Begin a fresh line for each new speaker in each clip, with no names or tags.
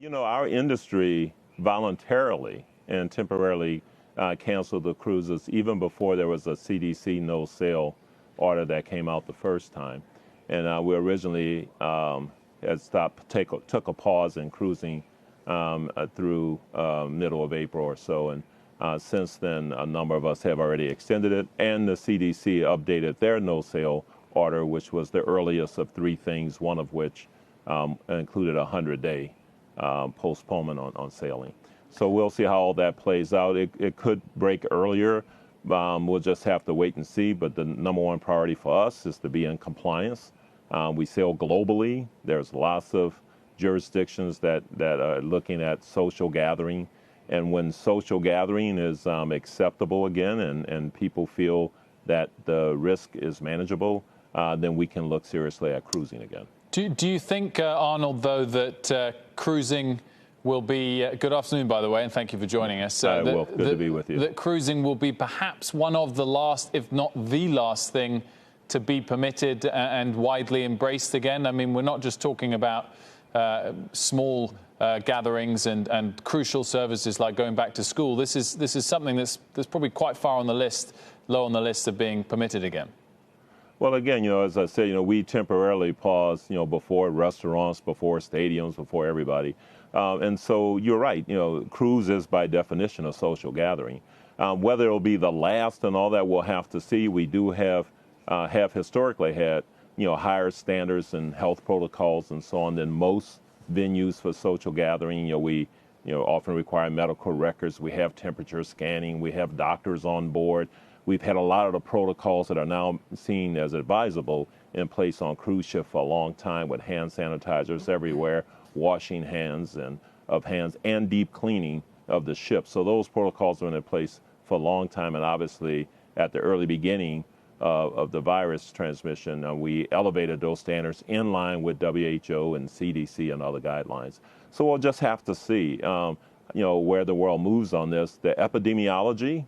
You know, our industry voluntarily and temporarily canceled the cruises even before there was a CDC no sail order that came out the first time. And we originally had took a pause in cruising through middle of April or so. And since then, a number of us have already extended it. And the CDC updated their no sail order, which was the earliest of three things, one of which included a 100-day postponement on sailing. So we'll see how all that plays out. It could break earlier. We'll just have to wait and see. But the number one priority for us is to be in compliance. We sail globally. There's lots of jurisdictions that are looking at social gathering. And when social gathering is acceptable again and people feel that the risk is manageable, then we can look seriously at cruising again.
Do you think, Arnold, though, that cruising will be... good afternoon, by the way, and thank you for joining us.
Good to be with you.
That cruising will be perhaps one of the last, if not the last thing, to be permitted and widely embraced again? I mean, we're not just talking about small gatherings and crucial services like going back to school. This is something that's probably quite far on the list, low on the list of being permitted again.
Well, again, as I said, we temporarily paused, before restaurants, before stadiums, before everybody. And so you're right, cruise is by definition a social gathering. Whether it'll be the last and all that, we'll have to see. We do have historically had, higher standards and health protocols and so on than most venues for social gathering. We often require medical records. We have temperature scanning. We have doctors on board. We've had a lot of the protocols that are now seen as advisable in place on cruise ship for a long time, with hand sanitizers everywhere, washing hands and deep cleaning of the ship. So those protocols have been in place for a long time, and obviously at the early beginning of the virus transmission, we elevated those standards in line with WHO and CDC and other guidelines. So we'll just have to see, where the world moves on this. The epidemiology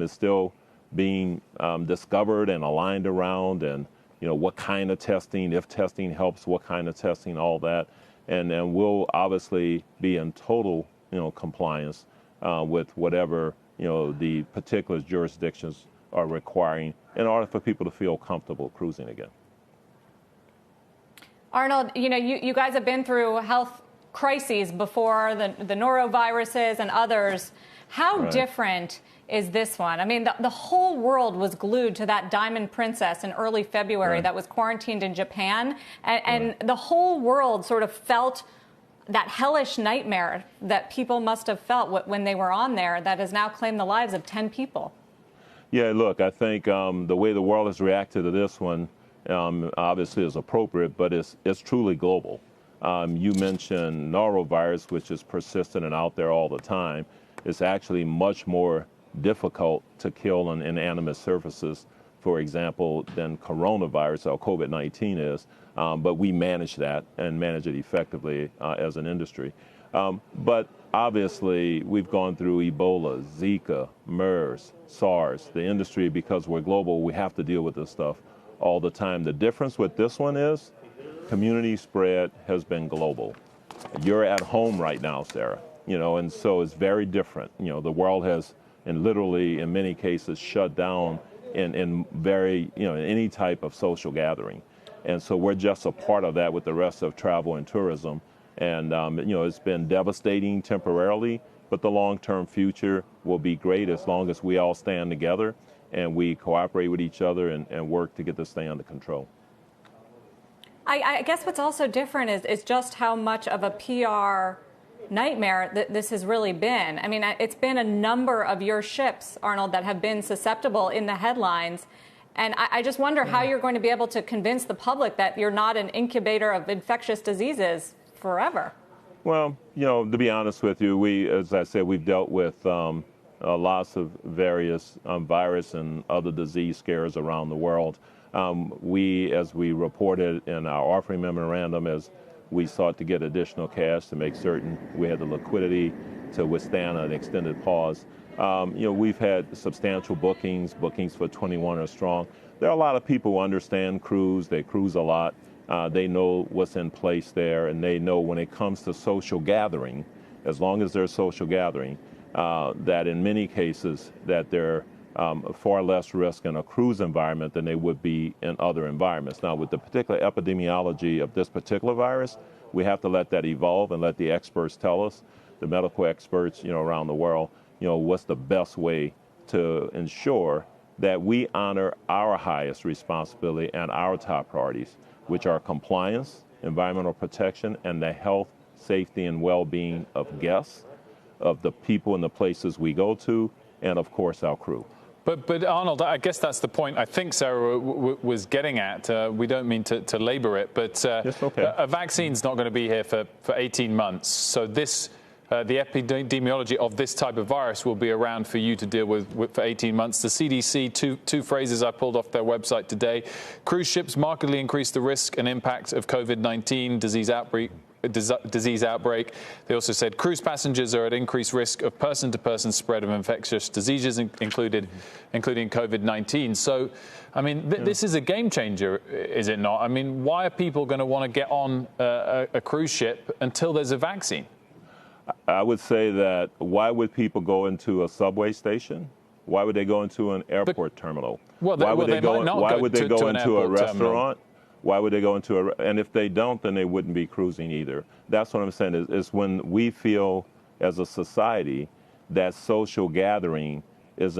is still being discovered and aligned around, and what kind of testing, if testing helps, what kind of testing, all that, and then we'll obviously be in total compliance with whatever the particular jurisdictions are requiring in order for people to feel comfortable cruising again.
Arnold, you guys have been through health crises before, the noroviruses and others. How different is this one? I mean, the whole world was glued to that Diamond Princess in early February that was quarantined in Japan. And the whole world sort of felt that hellish nightmare that people must have felt when they were on there that has now claimed the lives of 10 people.
Yeah, look, I think the way the world has reacted to this one obviously is appropriate, but it's truly global. You mentioned norovirus, which is persistent and out there all the time. It's actually much more difficult to kill on inanimate surfaces, for example, than coronavirus or COVID-19 is. But we manage that and manage it effectively as an industry. But obviously, we've gone through Ebola, Zika, MERS, SARS. The industry, because we're global, we have to deal with this stuff all the time. The difference with this one is community spread has been global. You're at home right now, Sarah, and so it's very different. The world has, and literally in many cases, shut down in very, any type of social gathering. And so we're just a part of that with the rest of travel and tourism. And, it's been devastating temporarily, but the long-term future will be great as long as we all stand together and we cooperate with each other and work to get this thing under control.
I guess what's also different is just how much of a PR nightmare that this has really been. I mean, it's been a number of your ships, Arnold, that have been susceptible in the headlines. And I just wonder how you're going to be able to convince the public that you're not an incubator of infectious diseases forever.
Well, to be honest with you, as I said, we've dealt with lots of various virus and other disease scares around the world. As we reported in our offering memorandum, as we sought to get additional cash to make certain we had the liquidity to withstand an extended pause. We've had substantial bookings for 21 are strong. There are a lot of people who understand cruise. They cruise a lot. They know what's in place there, and they know when it comes to social gathering, as long as there's social gathering, that in many cases that they're far less risk in a cruise environment than they would be in other environments. Now, with the particular epidemiology of this particular virus, we have to let that evolve and let the experts tell us, the medical experts, around the world, what's the best way to ensure that we honor our highest responsibility and our top priorities, which are compliance, environmental protection, and the health, safety, and well-being of guests, of the people and the places we go to, and of course our crew.
But Arnold, I guess that's the point I think Sarah was getting at. We don't mean to labor it, but
okay.
A vaccine's not going to be here for 18 months. So this, the epidemiology of this type of virus will be around for you to deal with for 18 months. The CDC, two phrases I pulled off their website today: cruise ships markedly increase the risk and impact of COVID-19 disease outbreak. They also said cruise passengers are at increased risk of person-to-person spread of infectious diseases, including COVID-19. So, I mean, this is a game changer, is it not? I mean, why are people going to want to get on a cruise ship until there's a vaccine?
I would say that why would people go into a subway station? Why would they go into an airport terminal?
Why would they go
into a restaurant? Why would they go into and if they don't, then they wouldn't be cruising either. That's what I'm saying is when we feel as a society that social gathering there's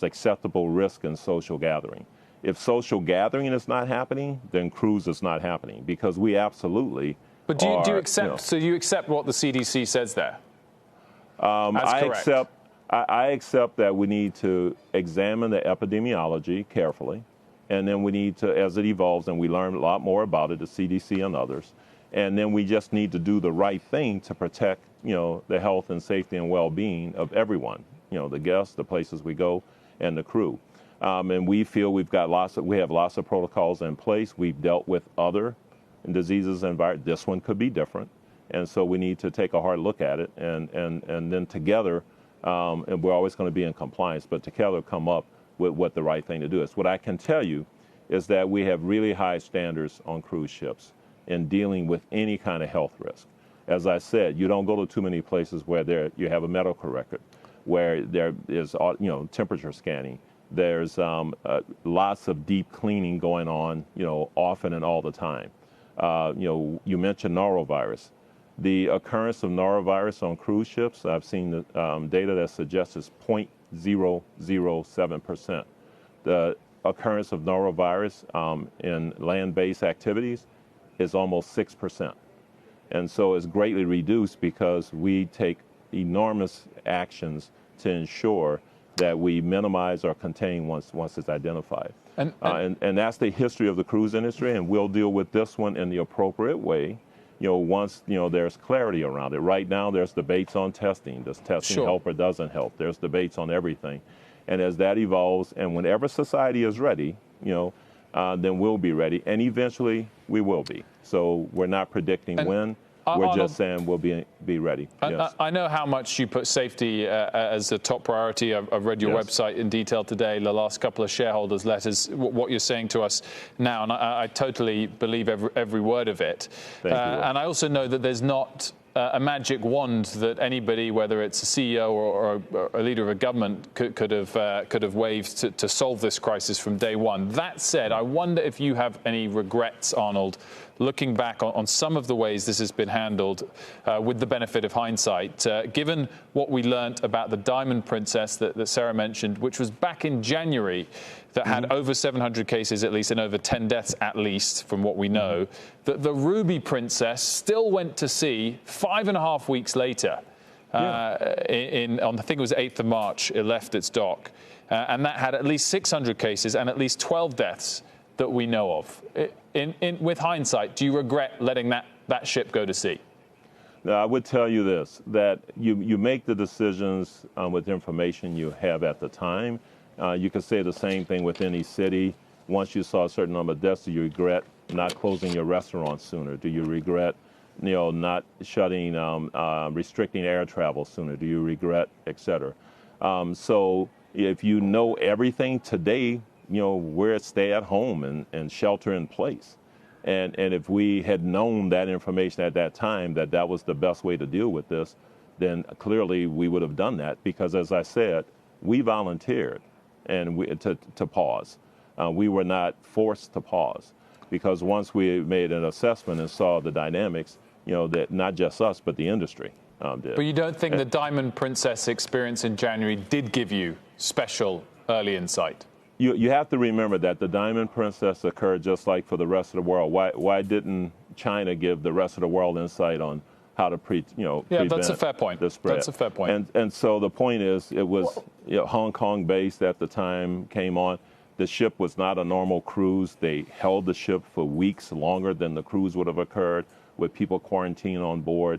acceptable risk in social gathering. If social gathering is not happening, then cruise is not happening, because we absolutely.
But do you accept? So you accept what the CDC says there?
I accept that we need to examine the epidemiology carefully. And then we need to, as it evolves and we learn a lot more about it, the CDC and others, and then we just need to do the right thing to protect, the health and safety and well-being of everyone, the guests, the places we go, and the crew. And we feel we have lots of protocols in place. We've dealt with other diseases and viruses. This one could be different, and so we need to take a hard look at it, and then together, and we're always going to be in compliance, but together come up with what the right thing to do is. What I can tell you is that we have really high standards on cruise ships in dealing with any kind of health risk. As I said, you don't go to too many places where you have a medical record, where there is temperature scanning. There's lots of deep cleaning going on, often and all the time. You mentioned norovirus. The occurrence of norovirus on cruise ships, I've seen the data that suggests is 0.007%. The occurrence of norovirus in land-based activities is almost 6%. And so it's greatly reduced because we take enormous actions to ensure that we minimize or contain once it's identified. And that's the history of the cruise industry, and we'll deal with this one in the appropriate way, once, there's clarity around it. Right now, there's debates on testing. Does testing help or doesn't help? There's debates on everything. And as that evolves, and whenever society is ready, then we'll be ready. And eventually, we will be. So we're not predicting when. We're just saying we'll be ready. Yes.
I know how much you put safety as a top priority. I've read your website in detail today, the last couple of shareholders' letters, what you're saying to us now, and I totally believe every word of it.
Thank you.
And I also know that there's not a magic wand that anybody, whether it's a CEO or a leader of a government, could have waved to solve this crisis from day one. That said, I wonder if you have any regrets, Arnold, looking back on some of the ways this has been handled with the benefit of hindsight, given what we learnt about the Diamond Princess that Sarah mentioned, which was back in January, that had over 700 cases at least and over 10 deaths at least, from what we know. The Ruby Princess still went to sea 5.5 weeks later. On I think it was 8th of March, it left its dock. And that had at least 600 cases and at least 12 deaths that we know of. With hindsight, do you regret letting that ship go to sea?
Now, I would tell you this, that you make the decisions with information you have at the time. You could say the same thing with any city. Once you saw a certain number of deaths, do you regret not closing your restaurant sooner? Do you regret, not shutting, restricting air travel sooner? Do you regret, et cetera? So if you know everything today, we're at stay at home and shelter in place. And if we had known that information at that time, that that was the best way to deal with this, then clearly we would have done that, because as I said, we volunteered and to pause. We were not forced to pause, because once we made an assessment and saw the dynamics, that not just us, but the industry did.
But you don't think the Diamond Princess experience in January did give you special early insight?
You have to remember that the Diamond Princess occurred just like for the rest of the world. Why didn't China give the rest of the world insight on how to prevent
that's a fair point.
The spread?
That's a fair point.
And so the point is, it was Hong Kong based at the time, came on. The ship was not a normal cruise. They held the ship for weeks longer than the cruise would have occurred, with people quarantined on board.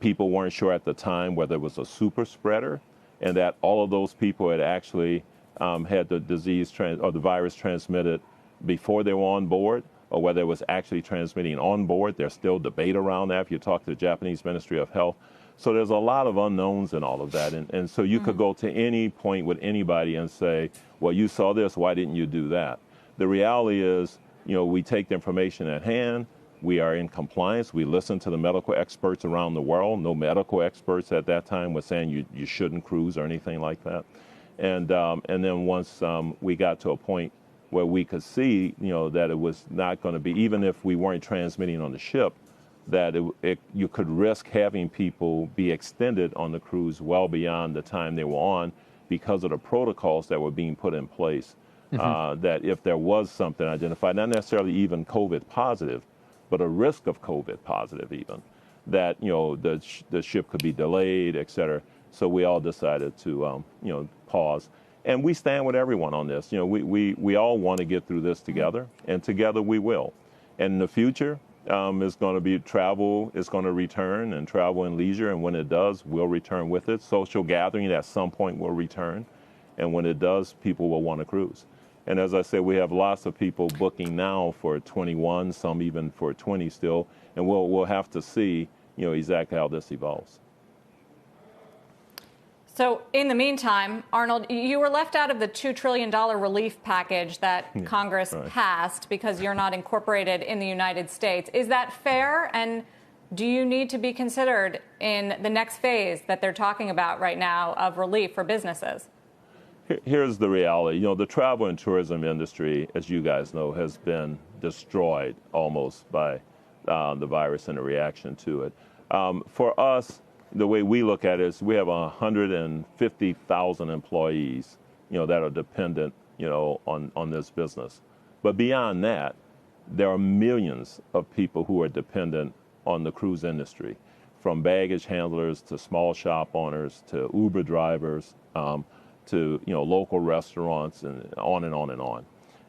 People weren't sure at the time whether it was a super spreader, and that all of those people had actually had the disease or the virus transmitted before they were on board, or whether it was actually transmitting on board. There's still debate around that if you talk to the Japanese Ministry of Health. So there's a lot of unknowns in all of that. And so you could go to any point with anybody and say, well, you saw this, why didn't you do that? The reality is, we take the information at hand. We are in compliance. We listen to the medical experts around the world. No medical experts at that time were saying you shouldn't cruise or anything like that. And then once we got to a point where we could see, that it was not going to be, even if we weren't transmitting on the ship, that you could risk having people be extended on the cruise well beyond the time they were on, because of the protocols that were being put in place. That if there was something identified, not necessarily even COVID positive, but a risk of COVID positive even, that the ship could be delayed, et cetera. So we all decided to pause, and we stand with everyone on this. We all want to get through this together, and together we will. And in the future, is going to be travel is going to return, and travel and leisure, and when it does, we'll return with it. Social gathering at some point will return, and when it does, people will want to cruise. And as I said, we have lots of people booking now for 21, some even for 20 still, and we'll have to see exactly how this evolves.
So in the meantime, Arnold, you were left out of the $2 trillion relief package that Congress passed because you're not incorporated in the United States. Is that fair? And do you need to be considered in the next phase that they're talking about right now of relief for businesses?
Here's the reality. The travel and tourism industry, as you guys know, has been destroyed almost by the virus and the reaction to it. For us, the way we look at it is we have 150,000 employees, that are dependent, on this business. But beyond that, there are millions of people who are dependent on the cruise industry, from baggage handlers to small shop owners to Uber drivers, to local restaurants, and on and on and on.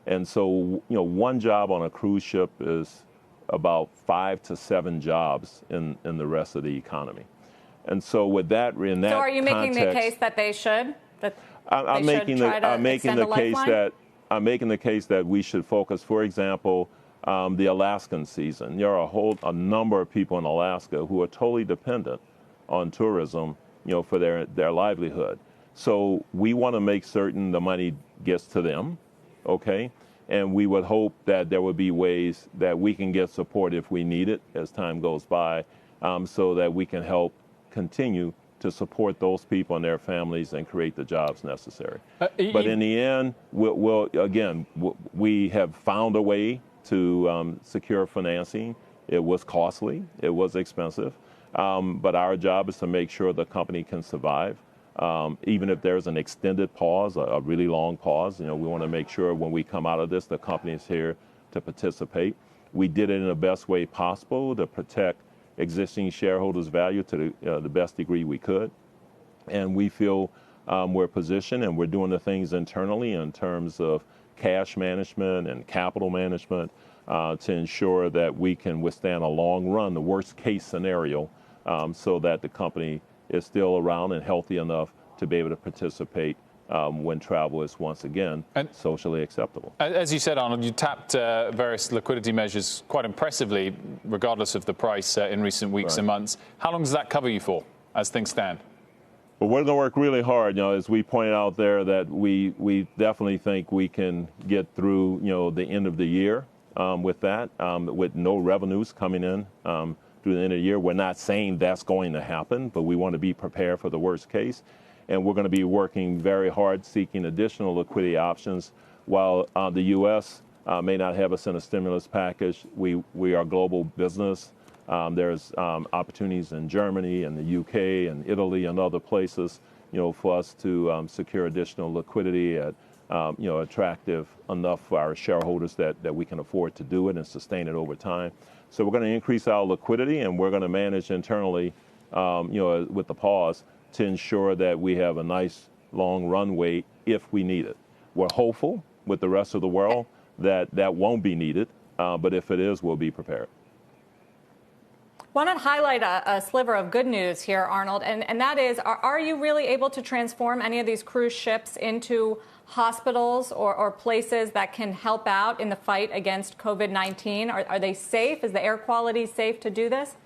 And so one job on a cruise ship is about 5 to 7 jobs in the rest of the economy. And so with that, in that
so are you making
context,
the case that they should?
I'm making the case that we should focus, for example, the Alaskan season. There are a number of people in Alaska who are totally dependent on tourism, for their livelihood. So we want to make certain the money gets to them, okay? And we would hope that there would be ways that we can get support if we need it as time goes by, so that we can help continue to support those people and their families and create the jobs necessary. But in the end, we have found a way to secure financing. It was costly, it was expensive, but our job is to make sure the company can survive. Even if there's an extended pause, a really long pause, we want to make sure when we come out of this, the company is here to participate. We did it in the best way possible to protect existing shareholders' value to the best degree we could. And we feel we're positioned, and we're doing the things internally in terms of cash management and capital management to ensure that we can withstand a long run, the worst case scenario, so that the company is still around and healthy enough to be able to participate when travel is once again socially acceptable.
As you said, Arnold, you tapped various liquidity measures quite impressively, regardless of the price in recent weeks and months. How long does that cover you for, as things stand?
Well, we're going to work really hard, as we pointed out there, that we definitely think we can get through, the end of the year. with that, with no revenues coming in through the end of the year. We're not saying that's going to happen, but we want to be prepared for the worst case. And we're going to be working very hard seeking additional liquidity options. While the U.S. May not have us in a stimulus package, we are a global business. There's opportunities in Germany and the U.K. and Italy and other places, for us to secure additional liquidity at attractive enough for our shareholders that we can afford to do it and sustain it over time. So we're going to increase our liquidity, and we're going to manage internally, with the pause to ensure that we have a nice long runway if we need it. We're hopeful with the rest of the world that won't be needed, but if it is, we'll be prepared.
Want to highlight a sliver of good news here, Arnold, and that is, are you really able to transform any of these cruise ships into hospitals or places that can help out in the fight against COVID-19? Are they safe? Is the air quality safe to do this?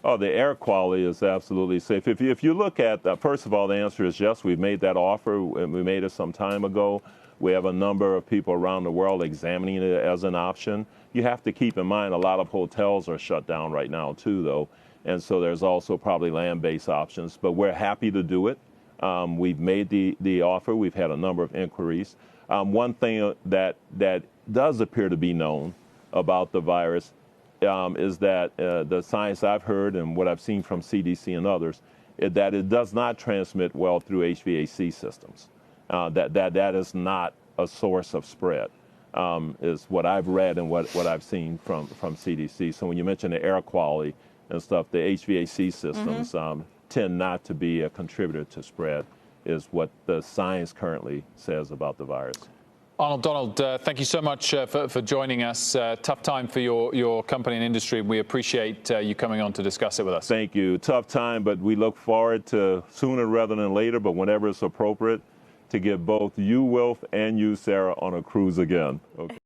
Oh, the air quality is absolutely safe. If you look at, first of all, the answer is yes, we've made that offer. We made it some time ago. We have a number of people around the world examining it as an option. You have to keep in mind a lot of hotels are shut down right now too, though. And so there's also probably land-based options, but we're happy to do it. We've made the offer. We've had a number of inquiries. One thing that does appear to be known about the virus is that the science I've heard and what I've seen from CDC and others is that it does not transmit well through HVAC systems. That is not a source of spread, is what I've read and what I've seen from CDC. So when you mention the air quality and stuff, the HVAC systems tend not to be a contributor to spread, is what the science currently says about the virus.
Arnold Donald, thank you so much for joining us. Tough time for your company and industry. We appreciate you coming on to discuss it with us.
Thank you. Tough time, but we look forward to sooner rather than later, but whenever it's appropriate, to get both you, Wilf, and you, Sarah, on a cruise again. Okay.